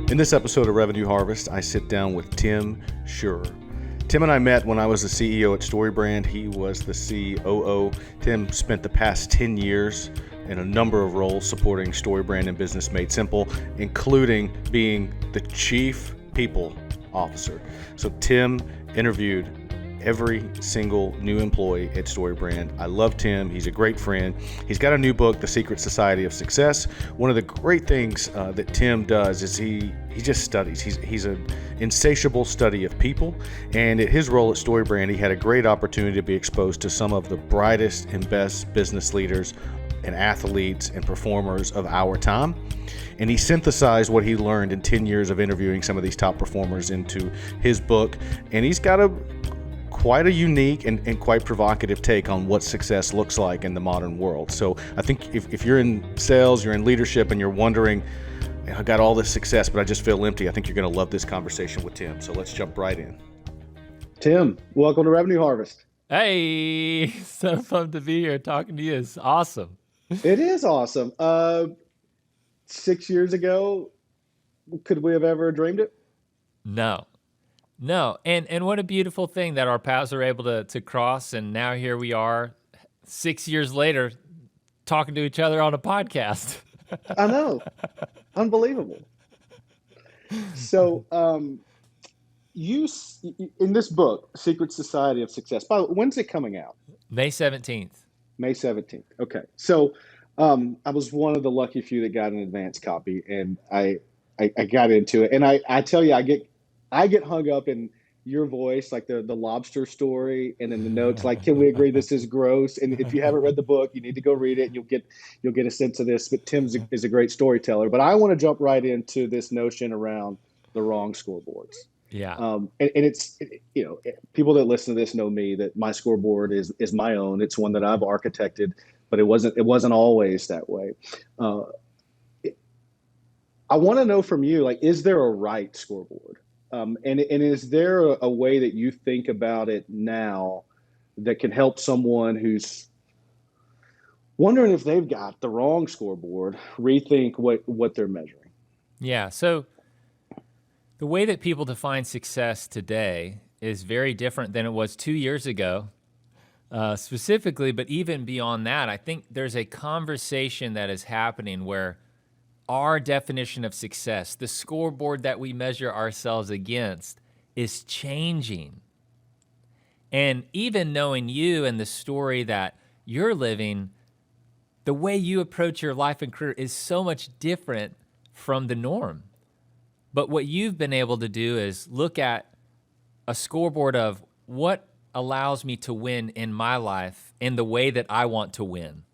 In this episode of Revenue Harvest, I sit down with Tim Schurrer. Tim and I met when I was the CEO at Storybrand. He was the COO. Tim spent the past 10 years in a number of roles supporting Storybrand and Business Made Simple, including being the Chief People Officer. So Tim interviewed every single new employee at Storybrand. I love Tim. He's a great friend. He's got a new book, The Secret Society of Success. One of the great things that Tim does is he just studies. He's an insatiable study of people. And at his role at Storybrand, he had a great opportunity to be exposed to some of the brightest and best business leaders and athletes and performers of our time. And he synthesized what he learned in 10 years of interviewing some of these top performers into his book. And he's got quite a unique and quite provocative take on what success looks like in the modern world. So I think if you're in sales, you're in leadership, and you're wondering, I got all this success, but I just feel empty, I think you're going to love this conversation with Tim. So let's jump right in. Tim, welcome to Revenue Harvest. Hey, so fun to be here talking to you. It's awesome. It is awesome. 6 years ago, could we have ever dreamed it? No. And what a beautiful thing that our paths are able to cross, and now here we are 6 years later talking to each other on a podcast. I know. Unbelievable. So you, in this book, Secret Society of Success, by the way, when's it coming out? May 17th. May 17th. Okay. So I was one of the lucky few that got an advance copy, and I got into it. And I tell you, I get hung up in your voice, like the lobster story, and then the notes, like, can we agree this is gross? And if you haven't read the book, you need to go read it, and you'll get a sense of this. But Tim is a great storyteller. But I want to jump right into this notion around the wrong scoreboards. Yeah. And it's, people that listen to this know me, that my scoreboard is my own. It's one that I've architected, but it wasn't always that way. I want to know from you, like, is there a right scoreboard? And is there a way that you think about it now that can help someone who's wondering if they've got the wrong scoreboard rethink what they're measuring? Yeah. So the way that people define success today is very different than it was 2 years ago, specifically. But even beyond that, I think there's a conversation that is happening where our definition of success, the scoreboard that we measure ourselves against, is changing. And even knowing you and the story that you're living, the way you approach your life and career is so much different from the norm. But what you've been able to do is look at a scoreboard of what allows me to win in my life in the way that I want to win.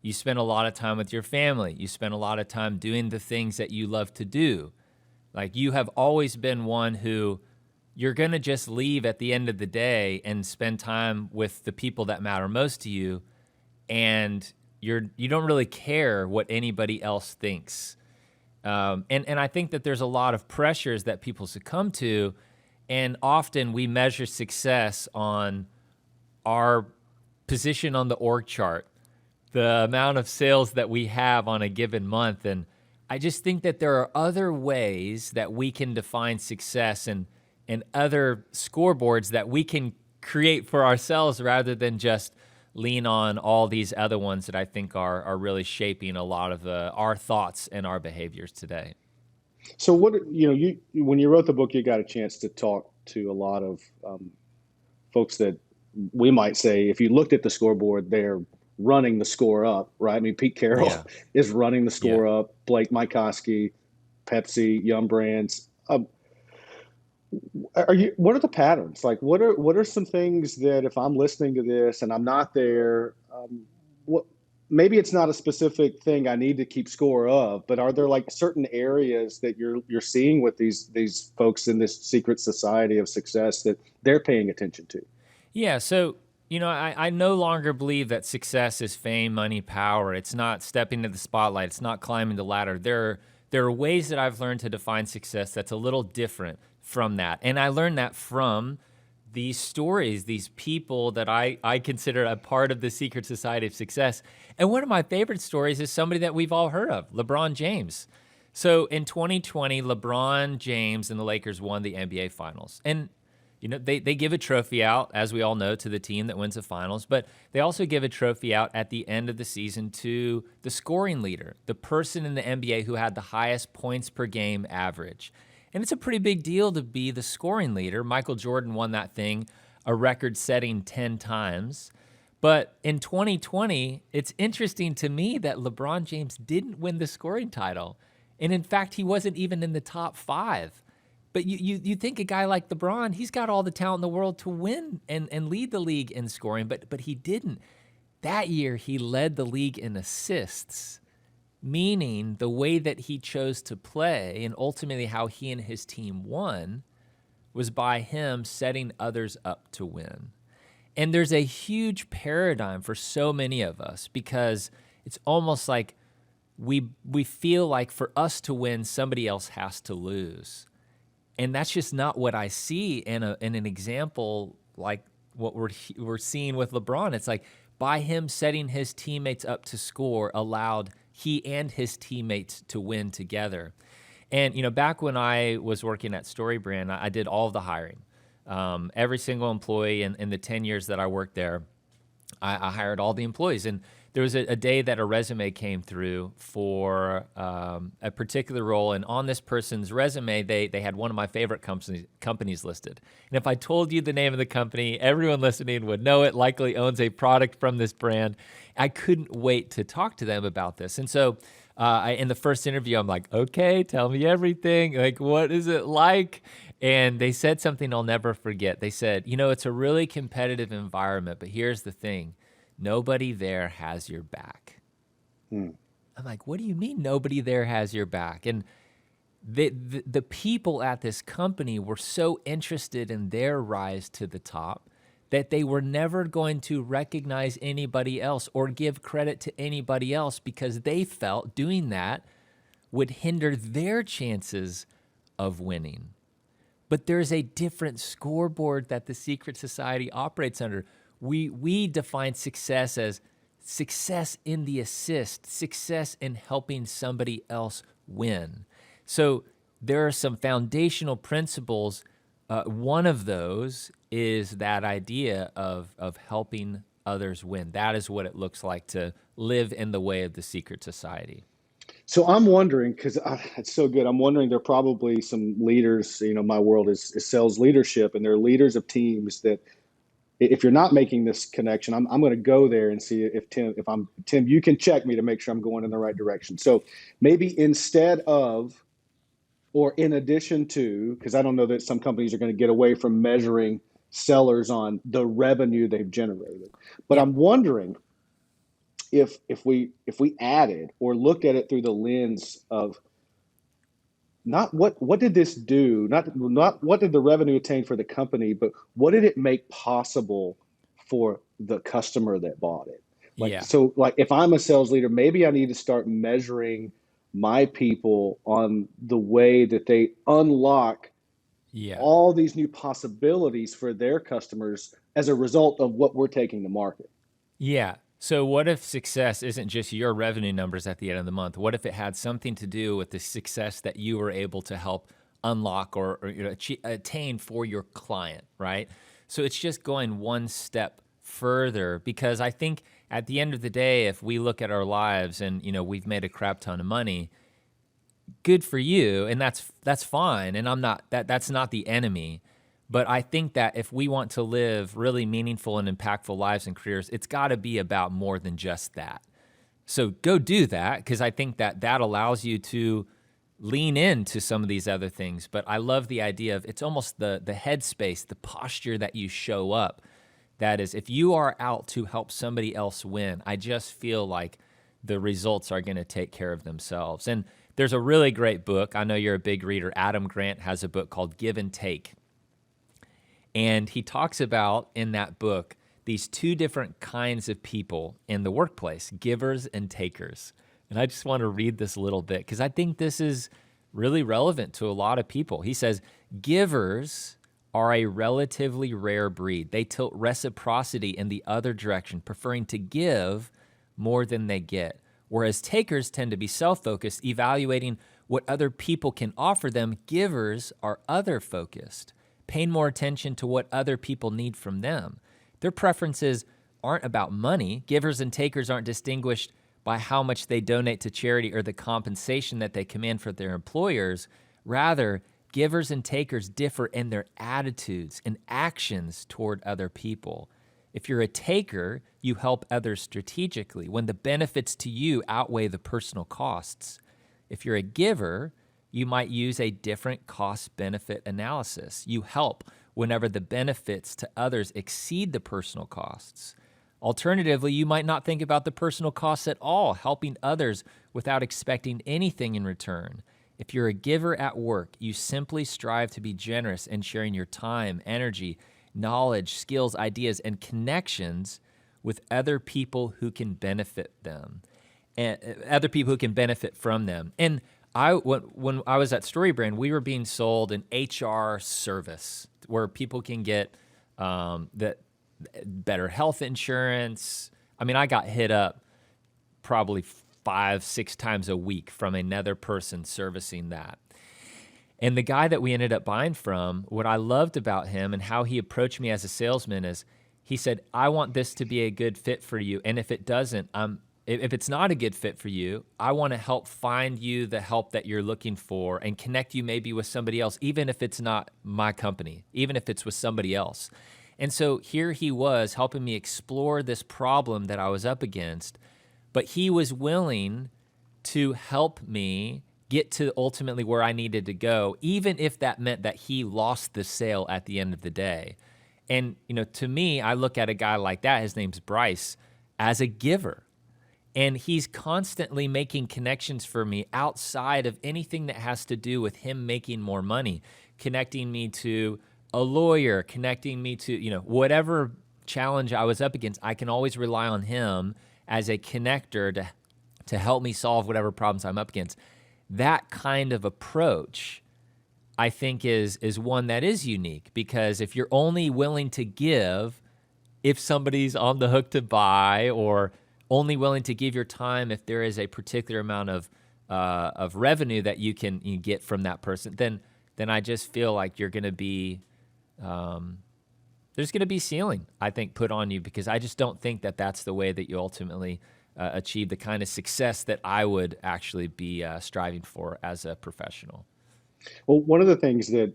You spend a lot of time with your family. You spend a lot of time doing the things that you love to do. Like, you have always been one who you're going to just leave at the end of the day and spend time with the people that matter most to you, and you don't really care what anybody else thinks. And I think that there's a lot of pressures that people succumb to, and often we measure success on our position on the org chart, the amount of sales that we have on a given month. And I just think that there are other ways that we can define success and other scoreboards that we can create for ourselves rather than just lean on all these other ones that I think are really shaping a lot of our thoughts and our behaviors today. So when you wrote the book, you got a chance to talk to a lot of folks that we might say, if you looked at the scoreboard, they're running the score up, right? I mean, Pete Carroll is running the score up. Blake Mycoskie, Pepsi, Yum Brands. What are the patterns? Like, what are some things that if I'm listening to this and I'm not there, maybe it's not a specific thing I need to keep score of, but are there like certain areas that you're seeing with these folks in this secret society of success that they're paying attention to? Yeah. So, I no longer believe that success is fame, money, power. It's not stepping into the spotlight. It's not climbing the ladder. There are ways that I've learned to define success that's a little different from that. And I learned that from these stories, these people that I consider a part of the secret society of success. And one of my favorite stories is somebody that we've all heard of, LeBron James. So in 2020, LeBron James and the Lakers won the NBA Finals. And, they give a trophy out, as we all know, to the team that wins the finals, but they also give a trophy out at the end of the season to the scoring leader, the person in the NBA who had the highest points per game average. And it's a pretty big deal to be the scoring leader. Michael Jordan won that thing a record-setting 10 times. But in 2020, it's interesting to me that LeBron James didn't win the scoring title. And in fact, he wasn't even in the top 5. But you think a guy like LeBron, he's got all the talent in the world to win and lead the league in scoring, but he didn't. That year, he led the league in assists, meaning the way that he chose to play and ultimately how he and his team won was by him setting others up to win. And there's a huge paradigm for so many of us because it's almost like we feel like for us to win, somebody else has to lose. And that's just not what I see in an example like what we're seeing with LeBron. It's like by him setting his teammates up to score allowed he and his teammates to win together. And, back when I was working at Storybrand, I did all of the hiring. Every single employee in the 10 years that I worked there, I hired all the employees. And there was a day that a resume came through for a particular role. And on this person's resume, they had one of my favorite companies listed. And if I told you the name of the company, everyone listening would know it, likely owns a product from this brand. I couldn't wait to talk to them about this. And so in the first interview, I'm like, okay, tell me everything. Like, what is it like? And they said something I'll never forget. They said, it's a really competitive environment, but here's the thing. Nobody there has your back. I'm like, what do you mean nobody there has your back? And the people at this company were so interested in their rise to the top that they were never going to recognize anybody else or give credit to anybody else because they felt doing that would hinder their chances of winning. But there's a different scoreboard that the secret society operates under. We define success as success in the assist, success in helping somebody else win. So there are some foundational principles. One of those is that idea of helping others win. That is what it looks like to live in the way of the secret society. So I'm wondering, because it's so good, I'm wondering there are probably some leaders, my world is sales leadership, and there are leaders of teams that if you're not making this connection, I'm going to go there and see if Tim, you can check me to make sure I'm going in the right direction. So maybe instead of, or in addition to, because I don't know that some companies are going to get away from measuring sellers on the revenue they've generated, but yeah. I'm wondering if we added or looked at it through the lens of not what did this do, not what did the revenue attain for the company, but what did it make possible for the customer that bought it? So if I'm a sales leader, maybe I need to start measuring my people on the way that they unlock all these new possibilities for their customers as a result of what we're taking to market. Yeah. So what if success isn't just your revenue numbers at the end of the month? What if it had something to do with the success that you were able to help unlock or attain for your client, right? So it's just going one step further, because I think at the end of the day, if we look at our lives and we've made a crap ton of money, good for you, and that's fine. And I'm not that's not the enemy. But I think that if we want to live really meaningful and impactful lives and careers, it's got to be about more than just that. So go do that, because I think that allows you to lean into some of these other things. But I love the idea of it's almost the headspace, the posture that you show up. That is, if you are out to help somebody else win, I just feel like the results are going to take care of themselves. And there's a really great book. I know you're a big reader. Adam Grant has a book called Give and Take. And he talks about in that book these two different kinds of people in the workplace, givers and takers. And I just want to read this a little bit because I think this is really relevant to a lot of people. He says, givers are a relatively rare breed. They tilt reciprocity in the other direction, preferring to give more than they get. Whereas takers tend to be self-focused, evaluating what other people can offer them. Givers are other focused, paying more attention to what other people need from them. Their preferences aren't about money. Givers and takers aren't distinguished by how much they donate to charity or the compensation that they command for their employers. Rather, givers and takers differ in their attitudes and actions toward other people. If you're a taker, you help others strategically when the benefits to you outweigh the personal costs. If you're a giver, you might use a different cost-benefit analysis. You help whenever the benefits to others exceed the personal costs. Alternatively, you might not think about the personal costs at all, helping others without expecting anything in return. If you're a giver at work, you simply strive to be generous in sharing your time, energy, knowledge, skills, ideas, and connections with other people who can benefit them, and other people who can benefit from them. And when I was at StoryBrand, we were being sold an HR service where people can get better health insurance. I mean, I got hit up probably 5-6 times a week from another person servicing that. And the guy that we ended up buying from, what I loved about him and how he approached me as a salesman is he said, I want this to be a good fit for you. And if it doesn't, if it's not a good fit for you, I want to help find you the help that you're looking for and connect you maybe with somebody else, even if it's not my company, even if it's with somebody else. And so here he was helping me explore this problem that I was up against, but he was willing to help me get to ultimately where I needed to go, even if that meant that he lost the sale at the end of the day. And, to me, I look at a guy like that, his name's Bryce, as a giver. And he's constantly making connections for me outside of anything that has to do with him making more money, connecting me to a lawyer, connecting me to, whatever challenge I was up against. I can always rely on him as a connector to help me solve whatever problems I'm up against. That kind of approach, I think, is one that is unique, because if you're only willing to give if somebody's on the hook to buy, or only willing to give your time if there is a particular amount of revenue that you get from that person, then I just feel like you're going to be there's going to be ceiling, I think, put on you, because I just don't think that that's the way that you ultimately achieve the kind of success that I would actually be striving for as a professional. Well, one of the things that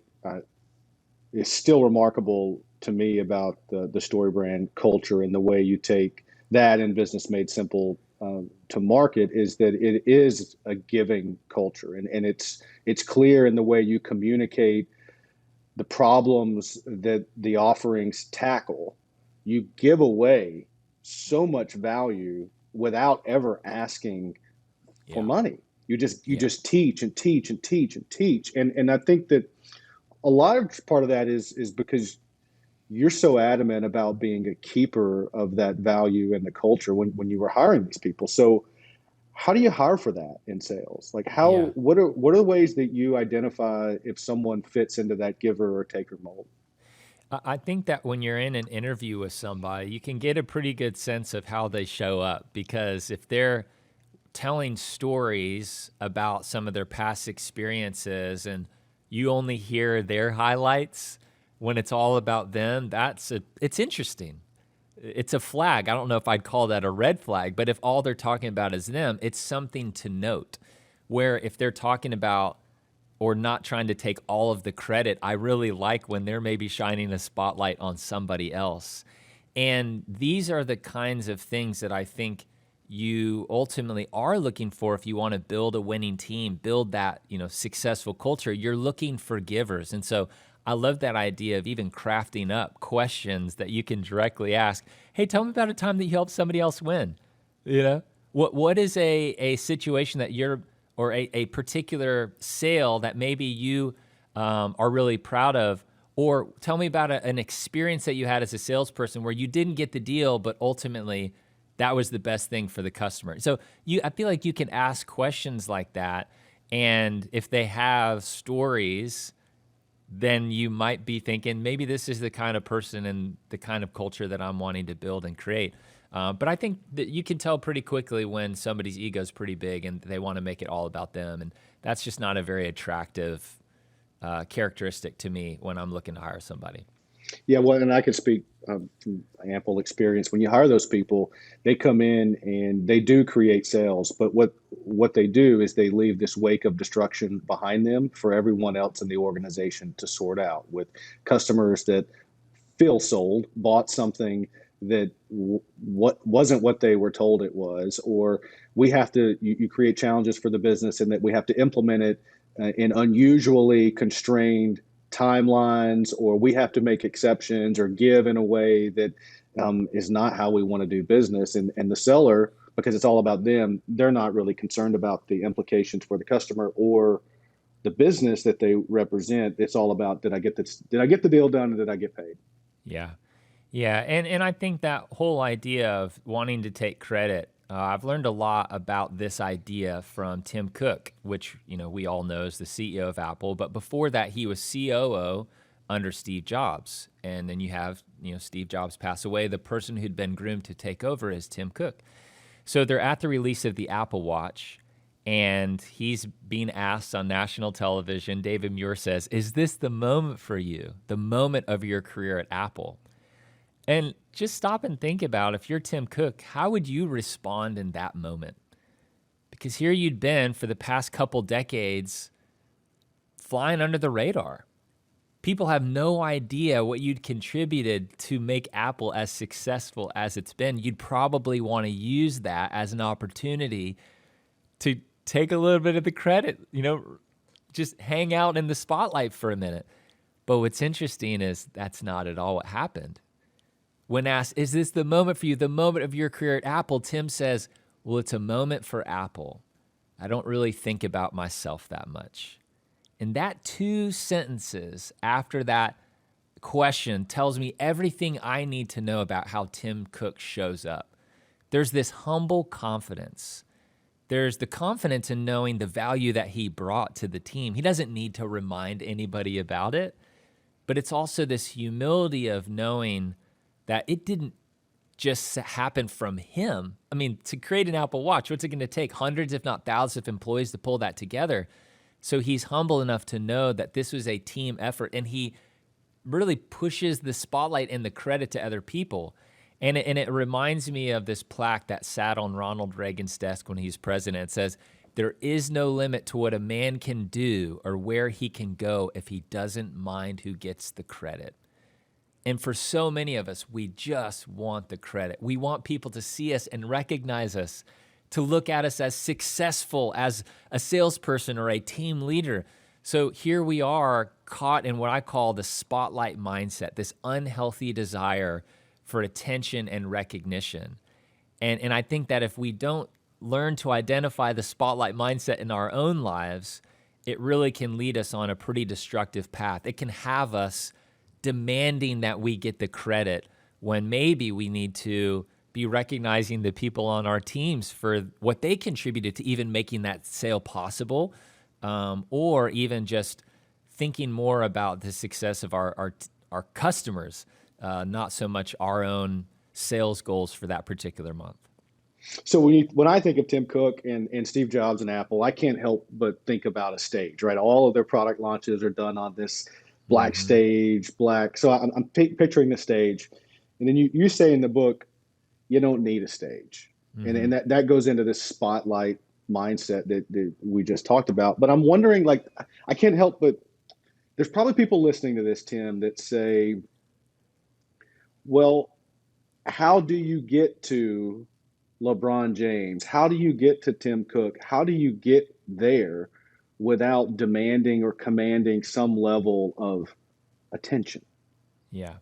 is still remarkable to me about the StoryBrand culture and the way you take that and Business Made Simple to market is that it is a giving culture, and it's clear in the way you communicate the problems that the offerings tackle. You give away so much value without ever asking for money. You just teach and teach and teach and teach. And I think that a large part of that is because you're so adamant about being a keeper of that value and the culture when you were hiring these people. So how do you hire for that in sales? Like what are the ways that you identify if someone fits into that giver or taker mold? I think that when you're in an interview with somebody, you can get a pretty good sense of how they show up, because if they're telling stories about some of their past experiences and you only hear their highlights when it's all about them, it's interesting. It's a flag. I don't know if I'd call that a red flag, but if all they're talking about is them, it's something to note. Where if they're talking about or not trying to take all of the credit, I really like when they're maybe shining a spotlight on somebody else. And these are the kinds of things that I think you ultimately are looking for if you want to build a winning team, build that, successful culture. You're looking for givers. And so I love that idea of even crafting up questions that you can directly ask. Hey, tell me about a time that you helped somebody else win. What is a situation that you're, or a particular sale that maybe you are really proud of? Or tell me about an experience that you had as a salesperson where you didn't get the deal, but ultimately that was the best thing for the customer. So I feel like you can ask questions like that, and if they have stories, then you might be thinking, maybe this is the kind of person and the kind of culture that I'm wanting to build and create. But I think that you can tell pretty quickly when somebody's ego is pretty big and they want to make it all about them. And That's just not a very attractive characteristic to me when I'm looking to hire somebody. Yeah, well, and I could speak from ample experience. When you hire those people, they come in and they do create sales, but what they do is they leave this wake of destruction behind them for everyone else in the organization to sort out, with customers that feel sold, bought something that what wasn't what they were told it was, or we have to you create challenges for the business and that we have to implement it in unusually constrained timelines, or we have to make exceptions or give in a way that is not how we want to do business. And the seller, because it's all about them, they're not really concerned about the implications for the customer or the business that they represent. It's all about, did I get the deal done, and did I get paid? Yeah. Yeah. And I think that whole idea of wanting to take credit, I've learned a lot about this idea from Tim Cook, which, we all know is the CEO of Apple. But before that, he was COO under Steve Jobs. And then you have, Steve Jobs pass away. The person who'd been groomed to take over is Tim Cook. So they're at the release of the Apple Watch, and he's being asked on national television. David Muir says, "Is this the moment for you, the moment of your career at Apple?" And just stop and think about, if you're Tim Cook, how would you respond in that moment? Because here you'd been for the past couple decades flying under the radar. People have no idea what you'd contributed to make Apple as successful as it's been. You'd probably want to use that as an opportunity to take a little bit of the credit, just hang out in the spotlight for a minute. But what's interesting is that's not at all what happened. When asked, is this the moment for you, the moment of your career at Apple, Tim says, well, it's a moment for Apple. I don't really think about myself that much. And that 2 sentences after that question tells me everything I need to know about how Tim Cook shows up. There's this humble confidence. There's the confidence in knowing the value that he brought to the team. He doesn't need to remind anybody about it, but it's also this humility of knowing that it didn't just happen from him. I mean, to create an Apple Watch, what's it going to take? Hundreds, if not thousands of employees to pull that together. So he's humble enough to know that this was a team effort, and he really pushes the spotlight and the credit to other people. And it reminds me of this plaque that sat on Ronald Reagan's desk when he was president. It says, "There is no limit to what a man can do or where he can go if he doesn't mind who gets the credit." And for so many of us, we just want the credit. We want people to see us and recognize us, to look at us as successful as a salesperson or a team leader. So here we are caught in what I call the spotlight mindset, this unhealthy desire for attention and recognition. And I think that if we don't learn to identify the spotlight mindset in our own lives, it really can lead us on a pretty destructive path. It can have us demanding that we get the credit when maybe we need to be recognizing the people on our teams for what they contributed to even making that sale possible, or even just thinking more about the success of our customers, not so much our own sales goals for that particular month. So when I think of Tim Cook and Steve Jobs and Apple, I can't help but think about a stage, right? All of their product launches are done on this black stage, black. So I'm picturing the stage. And then you say in the book, you don't need a stage. And that goes into this spotlight mindset that we just talked about. But I'm wondering, like, I can't help but there's probably people listening to this, Tim, that say, well, how do you get to LeBron James? How do you get to Tim Cook? How do you get there without demanding or commanding some level of attention? Yeah.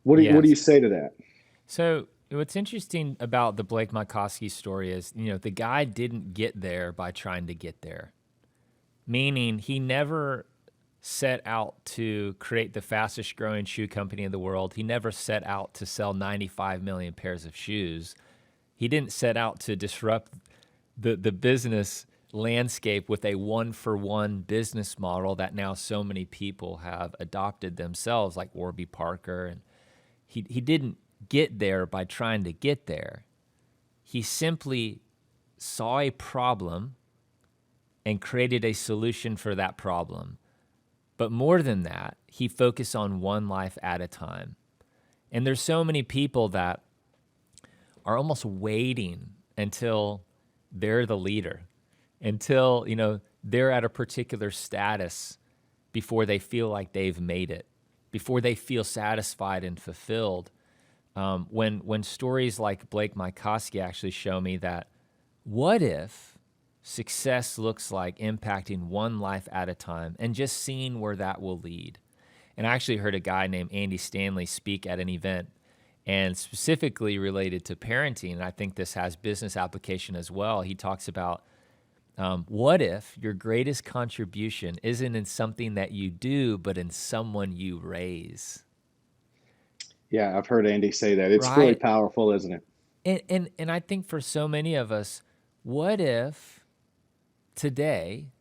What do you say to that? So what's interesting about the Blake Mycoskie story is, the guy didn't get there by trying to get there. Meaning he never set out to create the fastest growing shoe company in the world. He never set out to sell 95 million pairs of shoes. He didn't set out to disrupt the business landscape with a one-for-one business model that now so many people have adopted themselves, like Warby Parker. And he didn't get there by trying to get there. He simply saw a problem, and created a solution for that problem. But more than that, he focused on one life at a time. And there's so many people that are almost waiting until they're the leader, until, they're at a particular status before they feel like they've made it, before they feel satisfied and fulfilled. When stories like Blake Mycoskie actually show me that, what if success looks like impacting one life at a time and just seeing where that will lead? And I actually heard a guy named Andy Stanley speak at an event, and specifically related to parenting, and I think this has business application as well. He talks about, what if your greatest contribution isn't in something that you do, but in someone you raise? Yeah, I've heard Andy say that. It's Right. really powerful, isn't it? And I think for so many of us, what if today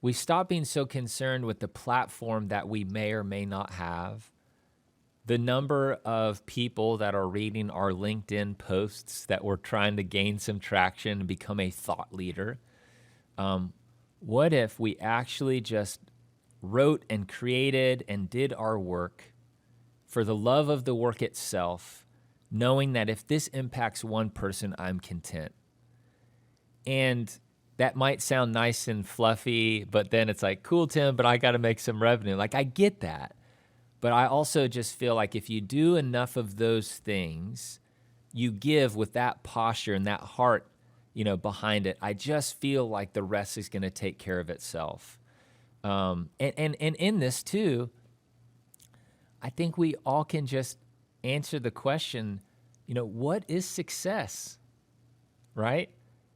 we stop being so concerned with the platform that we may or may not have, the number of people that are reading our LinkedIn posts that we're trying to gain some traction and become a thought leader? What if we actually just wrote and created and did our work for the love of the work itself, knowing that if this impacts one person, I'm content? And that might sound nice and fluffy, but then it's like, cool, Tim, but I got to make some revenue. Like, I get that. But I also just feel like if you do enough of those things, you give with that posture and that heart, behind it, I just feel like the rest is going to take care of itself. And in this too, I think we all can just answer the question, what is success, right?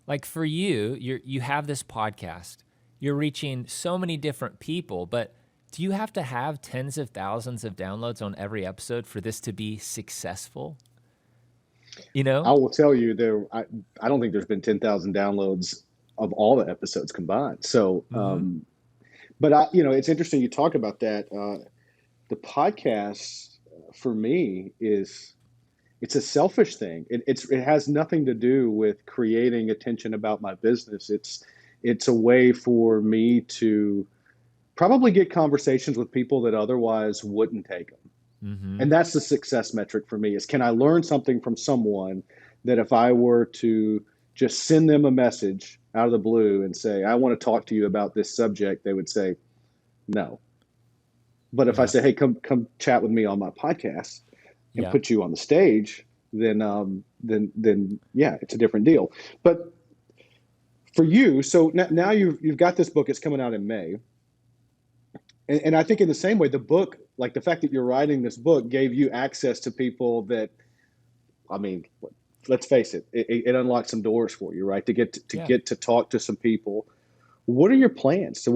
Like for you, you have this podcast, you're reaching so many different people, but do you have to have tens of thousands of downloads on every episode for this to be successful? I will tell you, I don't think there's been 10,000 downloads of all the episodes combined. So, but it's interesting you talk about that. The podcast for me it's a selfish thing. It has nothing to do with creating attention about my business. It's a way for me to probably get conversations with people that otherwise wouldn't take them. Mm-hmm. And that's the success metric for me, is can I learn something from someone that if I were to just send them a message out of the blue and say, I want to talk to you about this subject, they would say no. But if I say, hey, come chat with me on my podcast and put you on the stage, then yeah, it's a different deal. But for you, so now you've got this book, it's coming out in May. And I think in the same way, the book, like the fact that you're writing this book, gave you access to people that, let's face it, it unlocked some doors for you, right? To get to talk to some people. What are your plans? So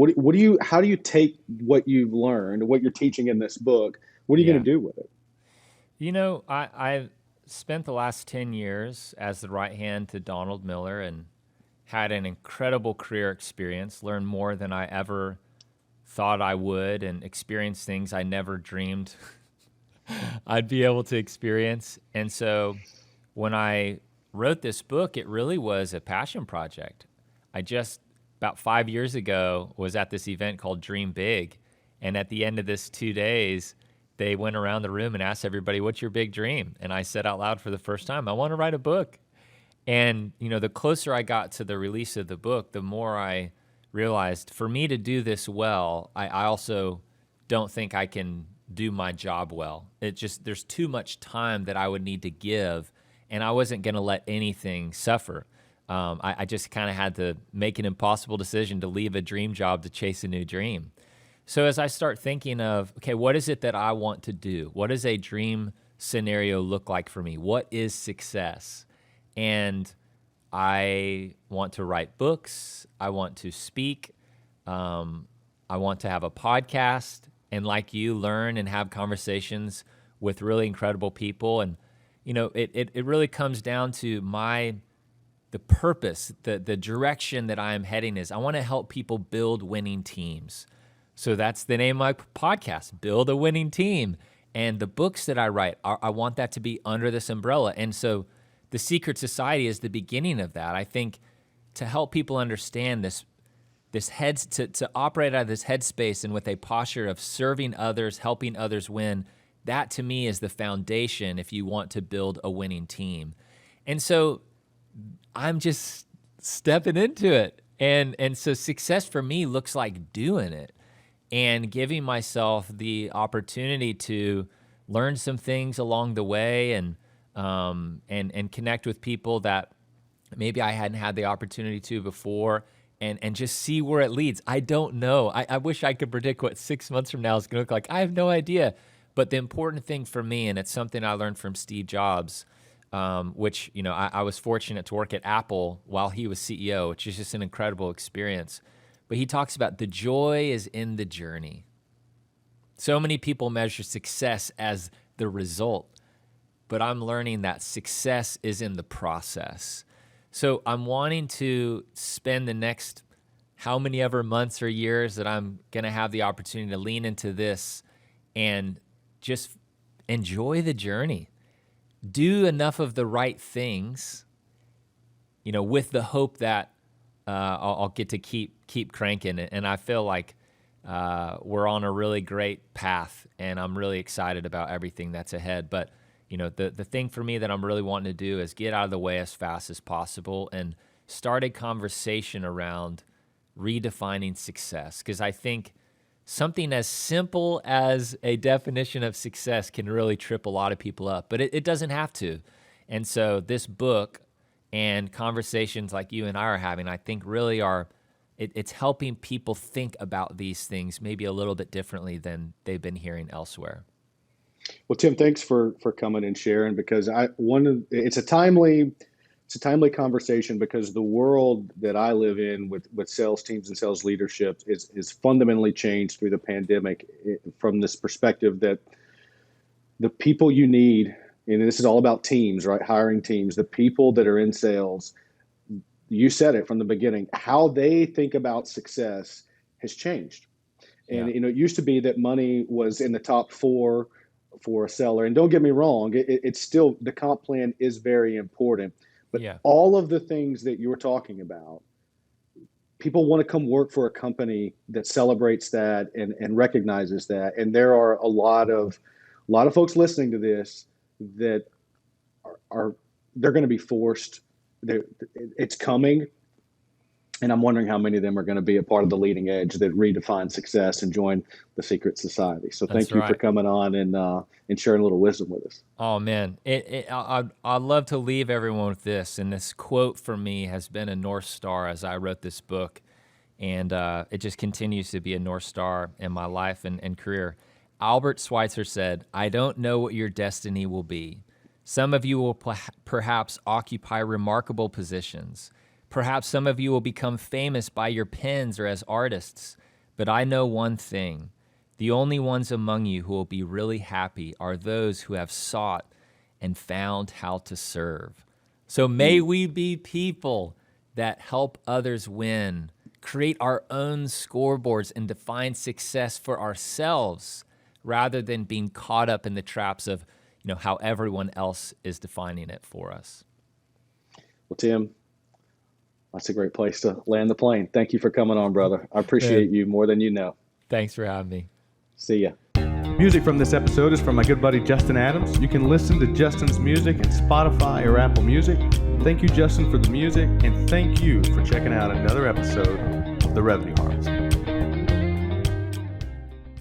how do you take what you've learned, what you're teaching in this book? What are you going to do with it? I've spent the last 10 years as the right hand to Donald Miller and had an incredible career experience, learned more than I ever thought I would, and experienced things I never dreamed I'd be able to experience. And so when I wrote this book, it really was a passion project. I just, about 5 years ago, was at this event called Dream Big. And at the end of this 2 days, they went around the room and asked everybody, what's your big dream? And I said out loud for the first time, I want to write a book. And, the closer I got to the release of the book, the more I realized for me to do this well, I also don't think I can do my job well. There's too much time that I would need to give, and I wasn't going to let anything suffer. I just kind of had to make an impossible decision to leave a dream job to chase a new dream. So as I start thinking of, okay, what is it that I want to do? What does a dream scenario look like for me? What is success? And I want to write books. I want to speak. I want to have a podcast and, like you, learn and have conversations with really incredible people. And, it really comes down to the purpose, the direction that I am heading is I want to help people build winning teams. So that's the name of my podcast, Build a Winning Team. And the books that I write, I want that to be under this umbrella. And so The Secret Society is the beginning of that. I think to help people understand this this to operate out of this headspace and with a posture of serving others, helping others win, that to me is the foundation if you want to build a winning team. And so I'm just stepping into it. And so success for me looks like doing it and giving myself the opportunity to learn some things along the way and connect with people that maybe I hadn't had the opportunity to before, and just see where it leads. I don't know. I wish I could predict what 6 months from now is going to look like. I have no idea. But the important thing for me, and it's something I learned from Steve Jobs, which, I was fortunate to work at Apple while he was CEO, which is just an incredible experience. But he talks about the joy is in the journey. So many people measure success as the result, but I'm learning that success is in the process. So I'm wanting to spend the next how many ever months or years that I'm going to have the opportunity to lean into this and just enjoy the journey. Do enough of the right things, with the hope that I'll get to keep cranking it. And I feel like we're on a really great path, and I'm really excited about everything that's ahead. But the thing for me that I'm really wanting to do is get out of the way as fast as possible and start a conversation around redefining success. Because I think something as simple as a definition of success can really trip a lot of people up, but it doesn't have to. And so this book and conversations like you and I are having, I think really it's helping people think about these things maybe a little bit differently than they've been hearing elsewhere. Well, Tim, thanks for coming and sharing, because it's a timely conversation, because the world that I live in with sales teams and sales leadership is fundamentally changed through the pandemic, from this perspective that the people you need, and this is all about teams, right? Hiring teams, the people that are in sales, you said it from the beginning, how they think about success has changed. And, it used to be that money was in the top 4 for a seller. And don't get me wrong, it's still, the comp plan is very important. But all of the things that you were talking about, people want to come work for a company that celebrates that and recognizes that. And there are a lot of folks listening to this that they're going to be forced. It's coming. And I'm wondering how many of them are going to be a part of the leading edge that redefine success and join the secret society. So thank you for coming on and sharing a little wisdom with us. Oh, man. I'd love to leave everyone with this. And this quote for me has been a North Star as I wrote this book. And it just continues to be a North Star in my life and career. Albert Schweitzer said, "I don't know what your destiny will be. Some of you will perhaps occupy remarkable positions. Perhaps some of you will become famous by your pens or as artists, but I know one thing. The only ones among you who will be really happy are those who have sought and found how to serve." So may we be people that help others win, create our own scoreboards, and define success for ourselves rather than being caught up in the traps of how everyone else is defining it for us. Well, Tim, that's a great place to land the plane. Thank you for coming on, brother. I appreciate you more than you know. Thanks for having me. See ya. Music from this episode is from my good buddy Justin Adams. You can listen to Justin's music at Spotify or Apple Music. Thank you, Justin, for the music, and thank you for checking out another episode of The Revenue Harvest.